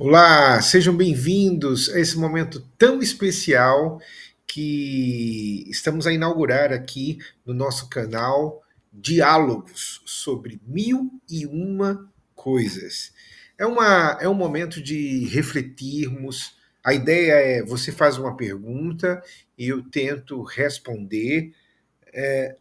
Olá, sejam bem-vindos a esse momento tão especial que estamos a inaugurar aqui no nosso canal Diálogos sobre Mil e Uma Coisas. É um momento de refletirmos. A ideia é você faz uma pergunta e eu tento responder,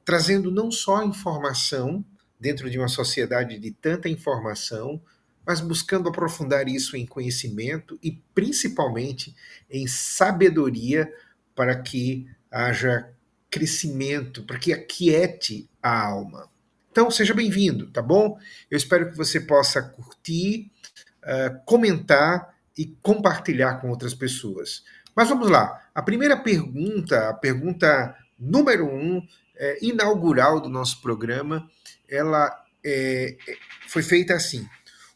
trazendo não só informação dentro de uma sociedade de tanta informação, mas buscando aprofundar isso em conhecimento e principalmente em sabedoria para que haja crescimento, para que aquiete a alma. Então, seja bem-vindo, tá bom? Eu espero que você possa curtir, comentar e compartilhar com outras pessoas. Mas vamos lá. A primeira pergunta, a pergunta número um, inaugural do nosso programa, ela foi feita assim: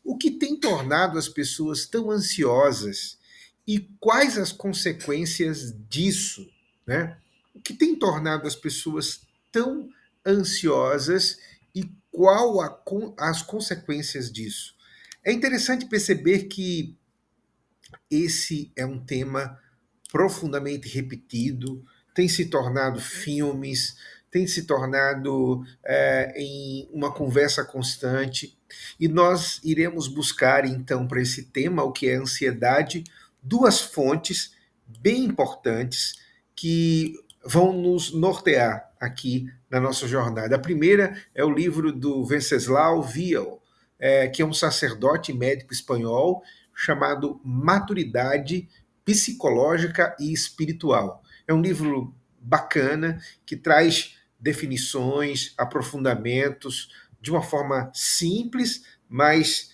o que tem tornado as pessoas tão ansiosas e quais as consequências disso, né? O que tem tornado as pessoas tão ansiosas e as consequências disso? É interessante perceber que esse é um tema profundamente repetido, tem se tornado filmes, tem se tornado em uma conversa constante, e nós iremos buscar então para esse tema, o que é ansiedade, duas fontes bem importantes que vão nos nortear aqui na nossa jornada. A primeira é o livro do Venceslau Viel, que é um sacerdote médico espanhol, chamado Maturidade Psicológica e Espiritual. É um livro bacana que traz definições, aprofundamentos de uma forma simples, mas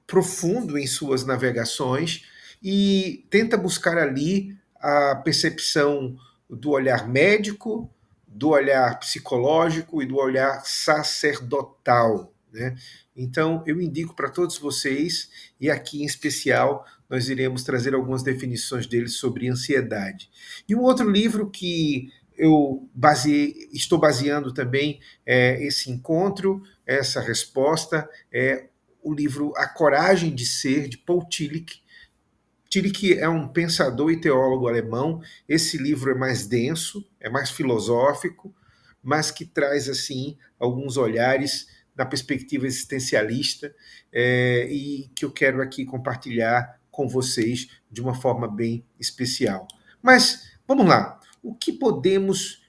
profundo em suas navegações, e tenta buscar ali a percepção do olhar médico, do olhar psicológico e do olhar sacerdotal, né? Então, eu indico para todos vocês, e aqui em especial, nós iremos trazer algumas definições dele sobre ansiedade. E um outro livro que estou baseando também esse encontro, essa resposta, é o livro A Coragem de Ser, de Paul Tillich. Tillich é um pensador e teólogo alemão. Esse livro é mais denso, é mais filosófico, mas que traz assim alguns olhares na perspectiva existencialista, e que eu quero aqui compartilhar com vocês de uma forma bem especial. Mas vamos lá. O que podemos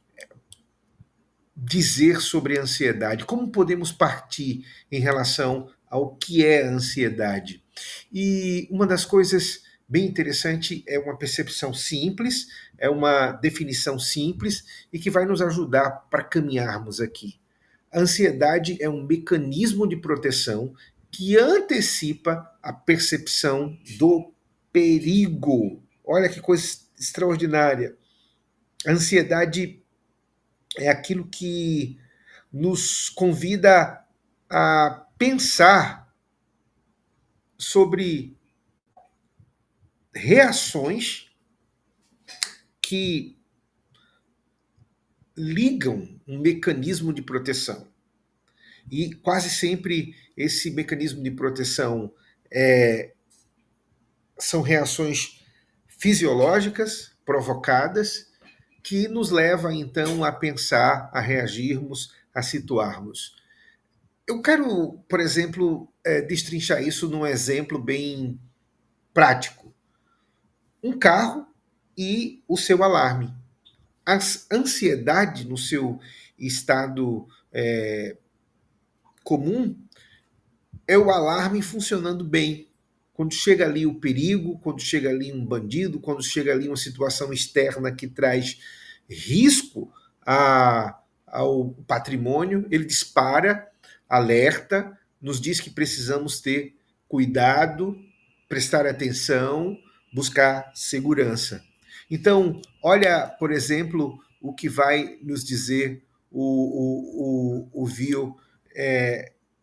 dizer sobre a ansiedade? Como podemos partir em relação ao que é a ansiedade? E uma das coisas bem interessante é uma percepção simples, é uma definição simples e que vai nos ajudar para caminharmos aqui. A ansiedade é um mecanismo de proteção que antecipa a percepção do perigo. Olha que coisa extraordinária. A ansiedade é aquilo que nos convida a pensar sobre reações que ligam um mecanismo de proteção. E quase sempre esse mecanismo de proteção são reações fisiológicas provocadas que nos leva então a pensar, a reagirmos, a situarmos. Eu quero, por exemplo, destrinchar isso num exemplo bem prático. Um carro e o seu alarme. A ansiedade no seu estado comum é o alarme funcionando bem. Quando chega ali o perigo, quando chega ali um bandido, quando chega ali uma situação externa que traz risco ao patrimônio, ele dispara, alerta, nos diz que precisamos ter cuidado, prestar atenção, buscar segurança. Então, olha, por exemplo, o que vai nos dizer o Vil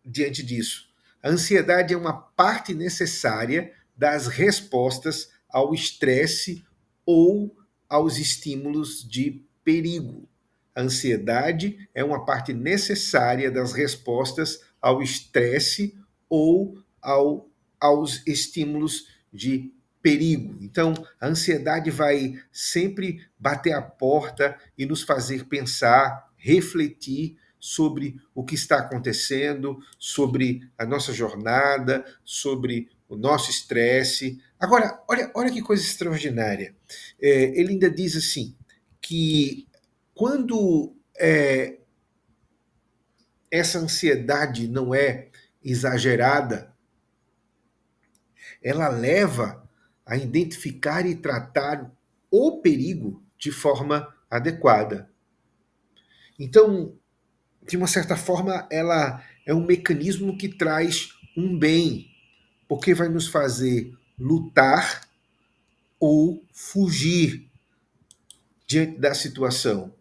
diante disso. A ansiedade é uma parte necessária das respostas ao estresse ou aos estímulos de perigo. A ansiedade é uma parte necessária das respostas ao estresse ou ao aos estímulos de perigo. Então, a ansiedade vai sempre bater a porta e nos fazer pensar, refletir sobre o que está acontecendo, sobre a nossa jornada, sobre o nosso estresse. Agora, olha que coisa extraordinária. Ele ainda diz assim, que quando essa ansiedade não é exagerada, ela leva a identificar e tratar o perigo de forma adequada. Então, de uma certa forma, ela é um mecanismo que traz um bem, porque vai nos fazer lutar ou fugir diante da situação.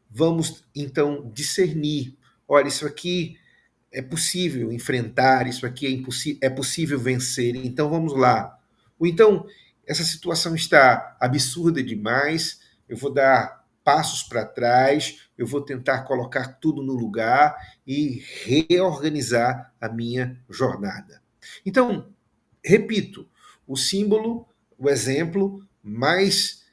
Vamos então discernir: olha, isso aqui é possível enfrentar, isso aqui é possível vencer, então vamos lá. Ou então, essa situação está absurda demais, eu vou dar passos para trás, eu vou tentar colocar tudo no lugar e reorganizar a minha jornada. Então, repito, o símbolo, o exemplo mais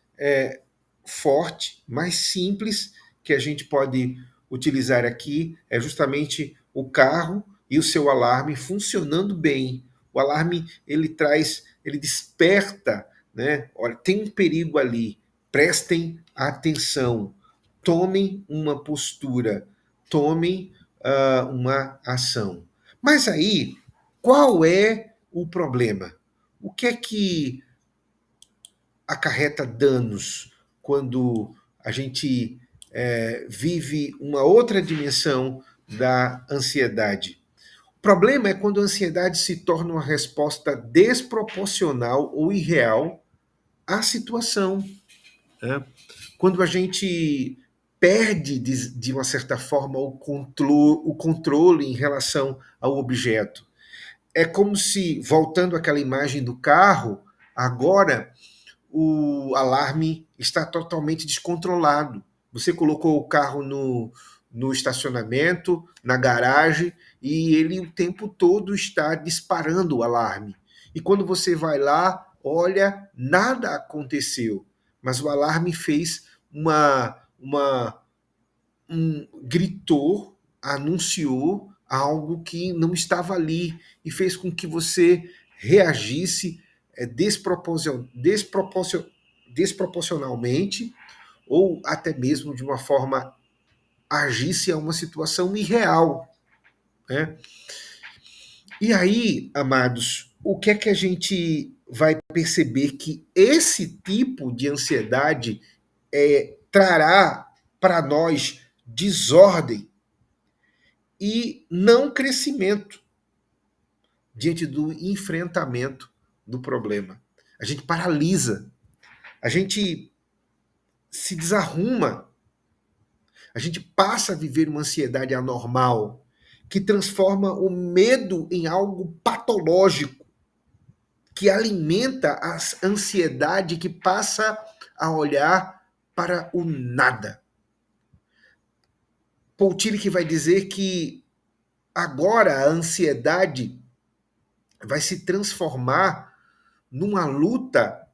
forte, mais simples que a gente pode utilizar aqui é justamente o carro e o seu alarme funcionando bem. O alarme ele desperta, né? Olha, tem um perigo ali. Prestem atenção. Tomem uma postura. Tomem uma ação. Mas aí, qual é o problema? O que é que acarreta danos quando a gente vive uma outra dimensão da ansiedade? O problema é quando a ansiedade se torna uma resposta desproporcional ou irreal à situação, né? Quando a gente perde, de uma certa forma, o controle em relação ao objeto. É como se, voltando àquela imagem do carro, agora o alarme está totalmente descontrolado. Você colocou o carro no estacionamento, na garagem, e ele o tempo todo está disparando o alarme. E quando você vai lá, olha, nada aconteceu, mas o alarme fez gritou, anunciou algo que não estava ali e fez com que você reagisse desproporcionalmente ou até mesmo de uma forma agisse a uma situação irreal, né? E aí, amados, o que é que a gente vai perceber que esse tipo de ansiedade trará para nós desordem e não crescimento diante do enfrentamento do problema. A gente paralisa, a gente se desarruma, a gente passa a viver uma ansiedade anormal que transforma o medo em algo patológico, que alimenta a ansiedade que passa a olhar para o nada. Paul Tillich vai dizer que agora a ansiedade vai se transformar numa luta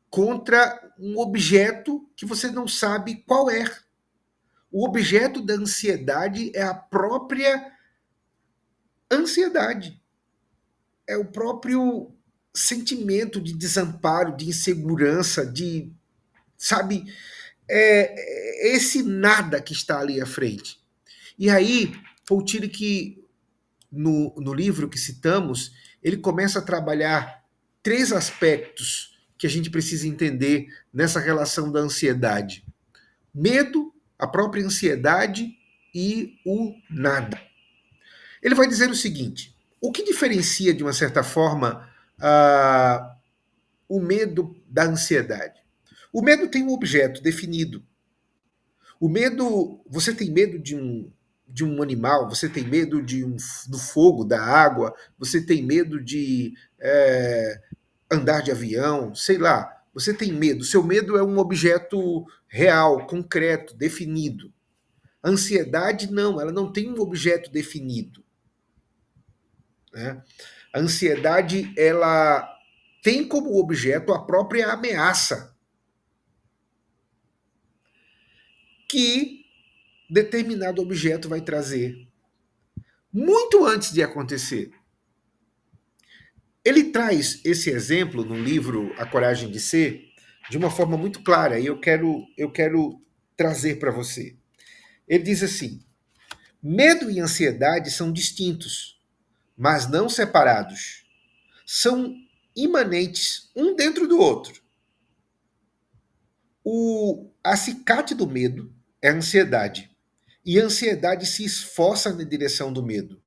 contra um objeto que você não sabe qual é. O objeto da ansiedade é a própria ansiedade. É o próprio sentimento de desamparo, de insegurança, sabe, esse nada que está ali à frente. E aí, Paul Tillich, no livro que citamos, ele começa a trabalhar 3 aspectos que a gente precisa entender nessa relação da ansiedade: medo, a própria ansiedade e o nada. Ele vai dizer o seguinte: o que diferencia, de uma certa forma, o medo da ansiedade? O medo tem um objeto definido. O medo, você tem medo de um animal, você tem medo do fogo, da água, você tem medo de andar de avião, sei lá. Você tem medo. Seu medo é um objeto real, concreto, definido. A ansiedade não, ela não tem um objeto definido, né? A ansiedade, ela tem como objeto a própria ameaça que determinado objeto vai trazer, muito antes de acontecer. Ele traz esse exemplo no livro A Coragem de Ser de uma forma muito clara e eu quero trazer para você. Ele diz assim: medo e ansiedade são distintos, mas não separados. São imanentes um dentro do outro. O acicate do medo é a ansiedade, e a ansiedade se esforça na direção do medo.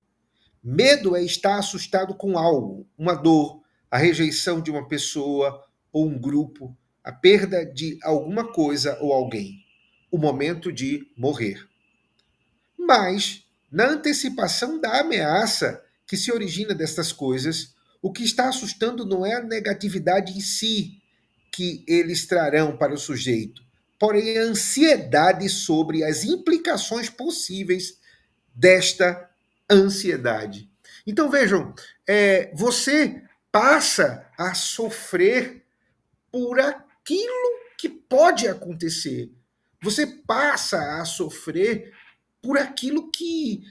Medo é estar assustado com algo, uma dor, a rejeição de uma pessoa ou um grupo, a perda de alguma coisa ou alguém, o momento de morrer. Mas, na antecipação da ameaça que se origina destas coisas, o que está assustando não é a negatividade em si que eles trarão para o sujeito, porém a ansiedade sobre as implicações possíveis desta ansiedade. Então vejam, você passa a sofrer por aquilo que pode acontecer. Você passa a sofrer por aquilo que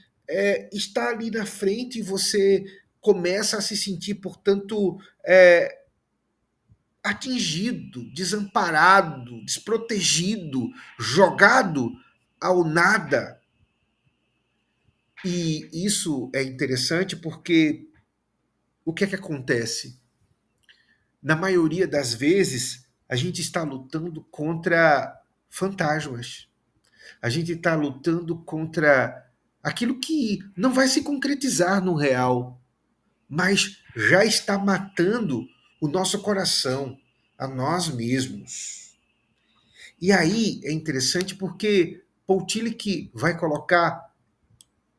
está ali na frente e você começa a se sentir, portanto, atingido, desamparado, desprotegido, jogado ao nada. E isso é interessante porque o que é que acontece? Na maioria das vezes, a gente está lutando contra fantasmas. A gente está lutando contra aquilo que não vai se concretizar no real, mas já está matando o nosso coração, a nós mesmos. E aí é interessante porque Paul Tillich vai colocar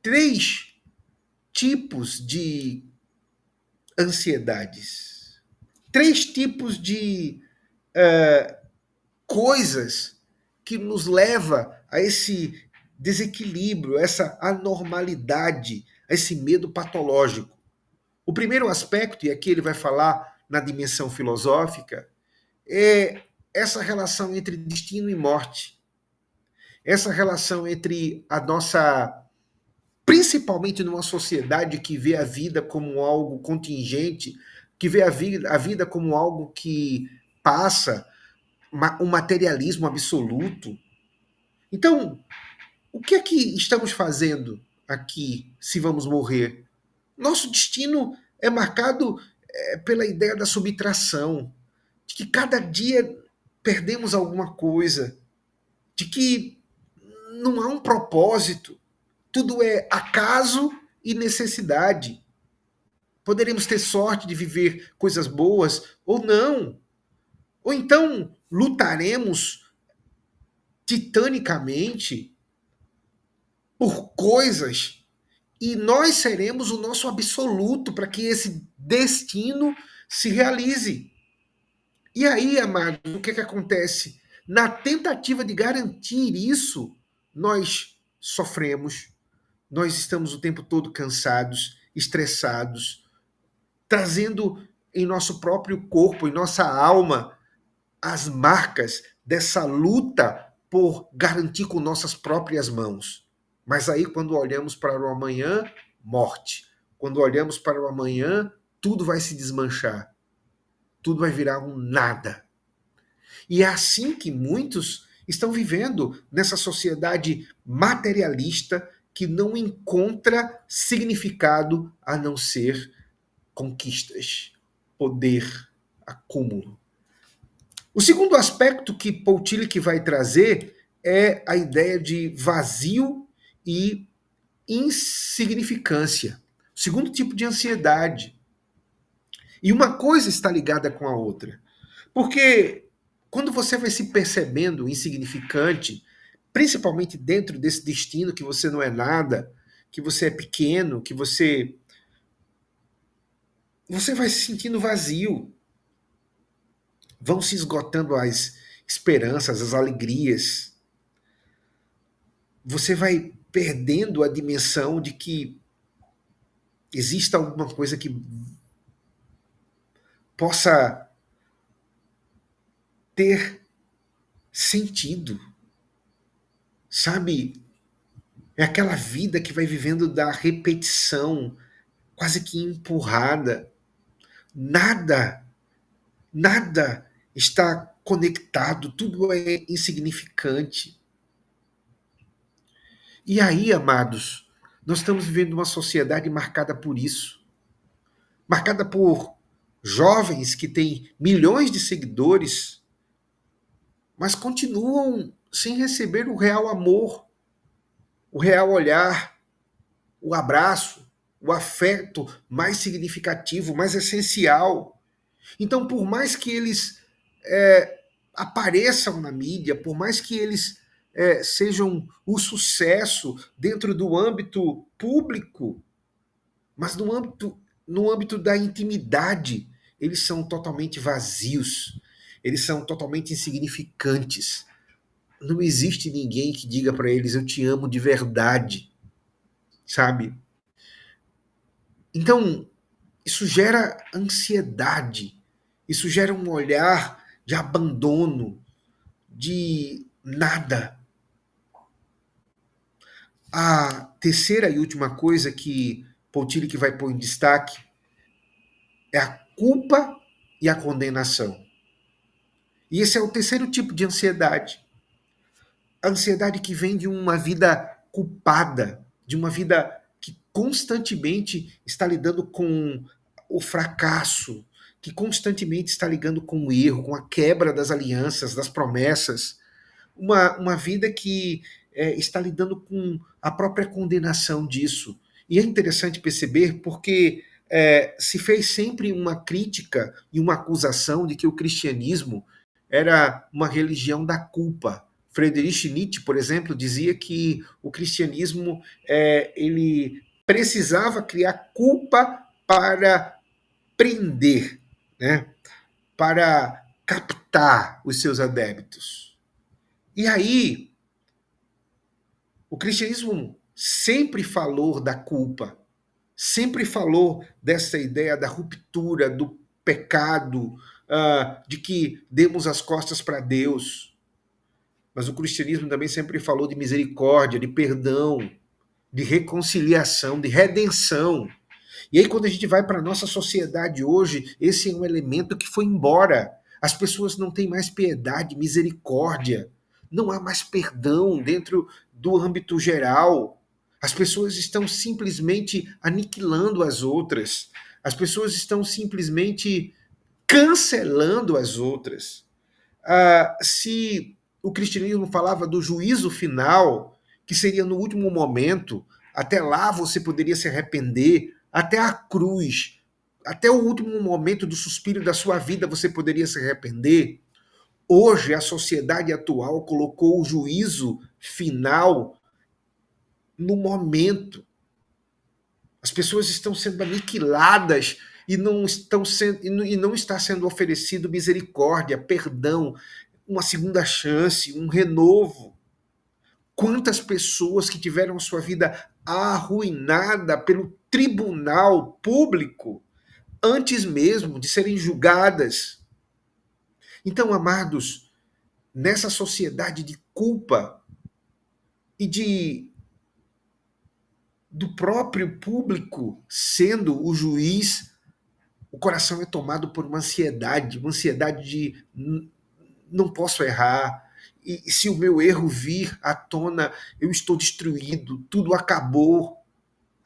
3 tipos de ansiedades. 3 tipos de coisas que nos leva a esse desequilíbrio, essa anormalidade, a esse medo patológico. O primeiro aspecto, e aqui ele vai falar na dimensão filosófica, é essa relação entre destino e morte. Essa relação entre a nossa, principalmente numa sociedade que vê a vida como algo contingente, que vê a vida como algo que passa, um materialismo absoluto. Então, o que é que estamos fazendo aqui se vamos morrer? Nosso destino é marcado pela ideia da subtração, de que cada dia perdemos alguma coisa, de que não há um propósito, tudo é acaso e necessidade. Poderemos ter sorte de viver coisas boas ou não. Ou então lutaremos titanicamente por coisas e nós seremos o nosso absoluto para que esse destino se realize. E aí, amado, o que acontece? Na tentativa de garantir isso, nós sofremos, nós estamos o tempo todo cansados, estressados, trazendo em nosso próprio corpo, em nossa alma, as marcas dessa luta por garantir com nossas próprias mãos. Mas aí, quando olhamos para o amanhã, morte. Quando olhamos para o amanhã, tudo vai se desmanchar. Tudo vai virar um nada. E é assim que muitos estão vivendo nessa sociedade materialista que não encontra significado a não ser conquistas, poder, acúmulo. O segundo aspecto que Paul Tillich vai trazer é a ideia de vazio e insignificância. O segundo tipo de ansiedade. E uma coisa está ligada com a outra. Porque quando você vai se percebendo insignificante, principalmente dentro desse destino que você não é nada, que você é pequeno, que você vai se sentindo vazio. Vão se esgotando as esperanças, as alegrias. Você vai perdendo a dimensão de que exista alguma coisa que possa ter sentido, sabe? É aquela vida que vai vivendo da repetição, quase que empurrada. Nada, nada está conectado, tudo é insignificante. E aí, amados, nós estamos vivendo uma sociedade marcada por isso, marcada por jovens que têm milhões de seguidores, mas continuam sem receber o real amor, o real olhar, o abraço, o afeto mais significativo, mais essencial. Então, por mais que eles apareçam na mídia, por mais que eles sejam o sucesso dentro do âmbito público, mas no âmbito da intimidade, eles são totalmente vazios, eles são totalmente insignificantes. Não existe ninguém que diga para eles: eu te amo de verdade, sabe? Então, isso gera ansiedade, isso gera um olhar de abandono, de nada. A terceira e última coisa que Poutilho vai pôr em destaque é a culpa e a condenação. E esse é o terceiro tipo de ansiedade. A ansiedade que vem de uma vida culpada, de uma vida que constantemente está lidando com o fracasso, que constantemente está lidando com o erro, com a quebra das alianças, das promessas. Uma vida que está lidando com a própria condenação disso. E é interessante perceber porque se fez sempre uma crítica e uma acusação de que o cristianismo era uma religião da culpa. Friedrich Nietzsche, por exemplo, dizia que o cristianismo ele precisava criar culpa para prender, né? Para captar os seus adeptos. E aí, o cristianismo sempre falou da culpa, sempre falou dessa ideia da ruptura, do pecado, de que demos as costas para Deus. Mas o cristianismo também sempre falou de misericórdia, de perdão, de reconciliação, de redenção. E aí, quando a gente vai para a nossa sociedade hoje, esse é um elemento que foi embora. As pessoas não têm mais piedade, misericórdia. Não há mais perdão dentro do âmbito geral. As pessoas estão simplesmente aniquilando as outras. As pessoas estão simplesmente cancelando as outras. Se o cristianismo falava do juízo final, que seria no último momento, até lá você poderia se arrepender, até a cruz, até o último momento do suspiro da sua vida você poderia se arrepender. Hoje, a sociedade atual colocou o juízo final no momento. As pessoas estão sendo aniquiladas e não está sendo oferecido misericórdia, perdão, uma segunda chance, um renovo. Quantas pessoas que tiveram sua vida arruinada pelo tribunal público antes mesmo de serem julgadas. Então, amados, nessa sociedade de culpa e do próprio público sendo o juiz, o coração é tomado por uma ansiedade de não posso errar, e se o meu erro vir à tona, eu estou destruído, tudo acabou.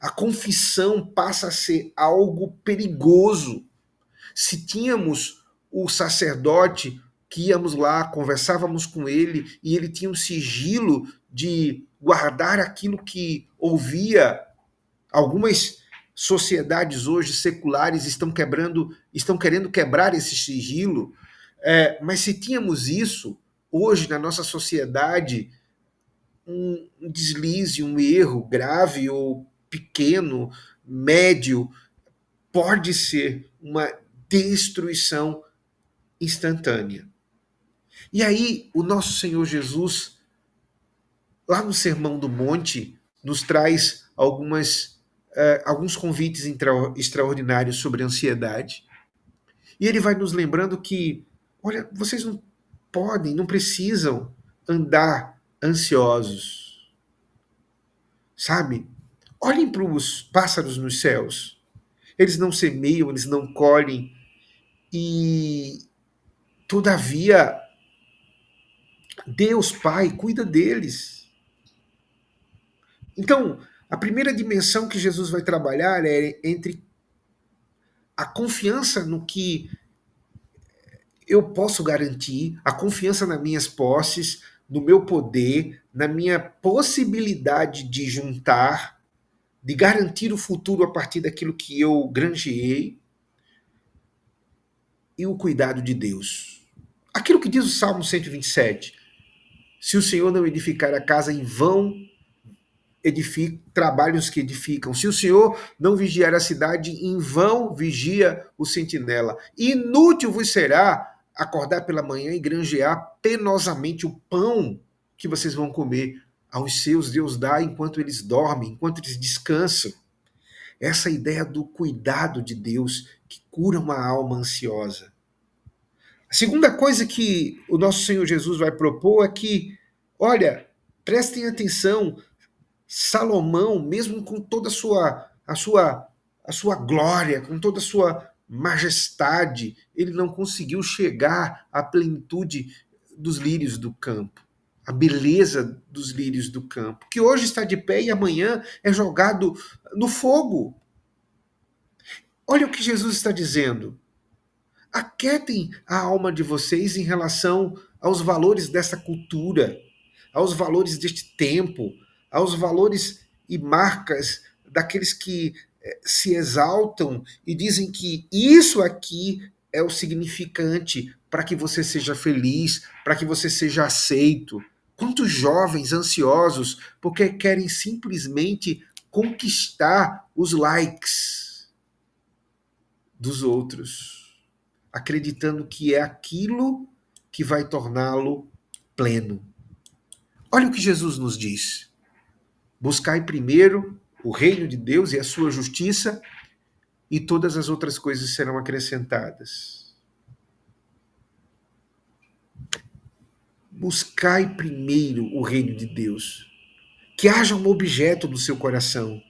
A confissão passa a ser algo perigoso. Se tínhamos o sacerdote que íamos lá, conversávamos com ele, e ele tinha um sigilo de guardar aquilo que ouvia, algumas sociedades hoje seculares estão querendo quebrar esse sigilo, mas se tínhamos isso, hoje na nossa sociedade, um deslize, um erro grave ou pequeno, médio, pode ser uma destruição instantânea. E aí, o nosso Senhor Jesus, lá no Sermão do Monte, nos traz alguns convites extraordinários sobre a ansiedade. E ele vai nos lembrando que, olha, vocês não podem, não precisam andar ansiosos, sabe? Olhem para os pássaros nos céus. Eles não semeiam, eles não colhem, e todavia Deus Pai cuida deles. Então, a primeira dimensão que Jesus vai trabalhar é entre a confiança no que eu posso garantir, a confiança nas minhas posses, no meu poder, na minha possibilidade de juntar, de garantir o futuro a partir daquilo que eu granjeei, e o cuidado de Deus. Aquilo que diz o Salmo 127. Se o Senhor não edificar a casa, em vão trabalham os que edificam. Se o Senhor não vigiar a cidade, em vão vigia o sentinela. Inútil vos será acordar pela manhã e granjear penosamente o pão que vocês vão comer. Aos seus Deus dá enquanto eles dormem, enquanto eles descansam. Essa ideia do cuidado de Deus que cura uma alma ansiosa. A segunda coisa que o nosso Senhor Jesus vai propor é que, olha, prestem atenção, Salomão, mesmo com toda a sua glória, com toda a sua majestade, ele não conseguiu chegar à plenitude dos lírios do campo, a beleza dos lírios do campo, que hoje está de pé e amanhã é jogado no fogo. Olha o que Jesus está dizendo. Aquietem a alma de vocês em relação aos valores dessa cultura, aos valores deste tempo, aos valores e marcas daqueles que se exaltam e dizem que isso aqui é o significante para que você seja feliz, para que você seja aceito. Quantos jovens ansiosos porque querem simplesmente conquistar os likes dos outros, acreditando que é aquilo que vai torná-lo pleno. Olha o que Jesus nos diz. Buscai primeiro o reino de Deus e a sua justiça, e todas as outras coisas serão acrescentadas. Buscai primeiro o reino de Deus. Que haja um objeto no seu coração,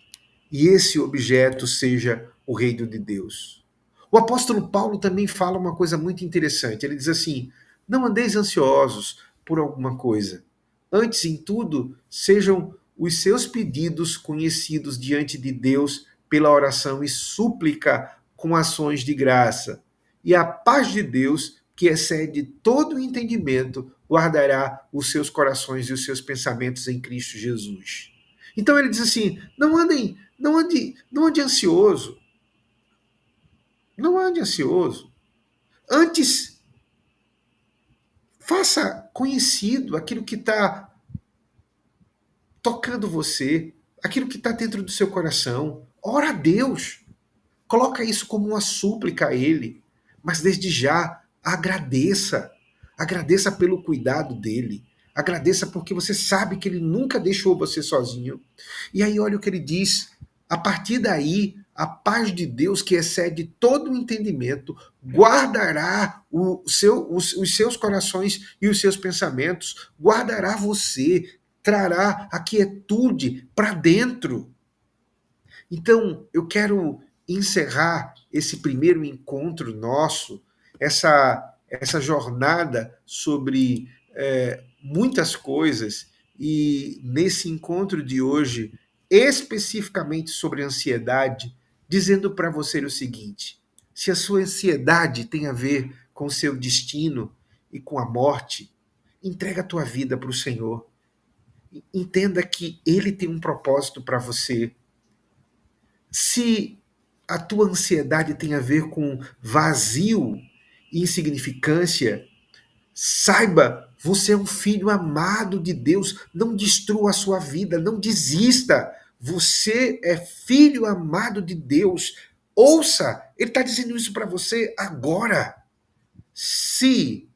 e esse objeto seja o reino de Deus. O apóstolo Paulo também fala uma coisa muito interessante. Ele diz assim: não andeis ansiosos por alguma coisa. Antes, em tudo, sejam os seus pedidos conhecidos diante de Deus pela oração e súplica com ações de graça. E a paz de Deus, que excede todo o entendimento, guardará os seus corações e os seus pensamentos em Cristo Jesus. Então ele diz assim: não ande ansioso. Não ande ansioso. Antes, faça conhecido aquilo que está tocando você, aquilo que está dentro do seu coração. Ora a Deus. Coloca isso como uma súplica a Ele. Mas desde já, agradeça. Agradeça pelo cuidado dele. Agradeça porque você sabe que ele nunca deixou você sozinho. E aí, olha o que ele diz. A partir daí, a paz de Deus, que excede todo o entendimento, guardará os seus corações e os seus pensamentos, guardará você, trará a quietude para dentro. Então, eu quero encerrar esse primeiro encontro nosso, essa jornada sobre muitas coisas, e nesse encontro de hoje, especificamente sobre ansiedade, dizendo para você o seguinte: se a sua ansiedade tem a ver com o seu destino e com a morte, entrega a tua vida para o Senhor. Entenda que Ele tem um propósito para você. Se a tua ansiedade tem a ver com vazio e insignificância, saiba, você é um filho amado de Deus. Não destrua a sua vida, não desista. Você é filho amado de Deus. Ouça, ele está dizendo isso para você agora. Se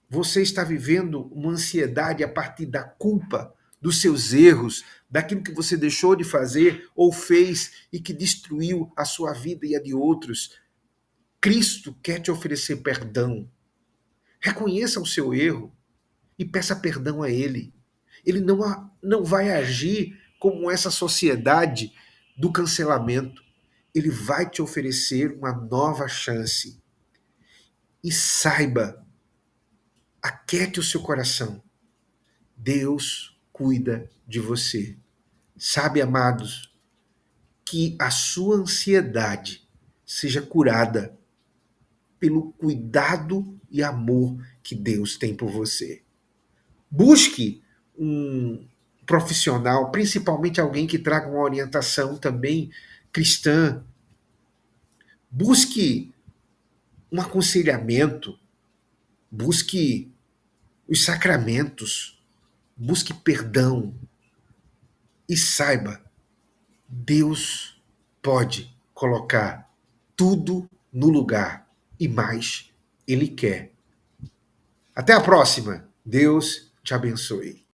você está vivendo uma ansiedade a partir da culpa, dos seus erros, daquilo que você deixou de fazer ou fez e que destruiu a sua vida e a de outros, Cristo quer te oferecer perdão. Reconheça o seu erro e peça perdão a Ele. Ele não vai agir como essa sociedade do cancelamento. Ele vai te oferecer uma nova chance. E saiba, aquiete o seu coração. Deus cuida de você. Sabe, amados, que a sua ansiedade seja curada pelo cuidado e amor que Deus tem por você. Busque um profissional, principalmente alguém que traga uma orientação também cristã. Busque um aconselhamento, busque os sacramentos, busque perdão e saiba, Deus pode colocar tudo no lugar e mais Ele quer. Até a próxima. Deus te abençoe.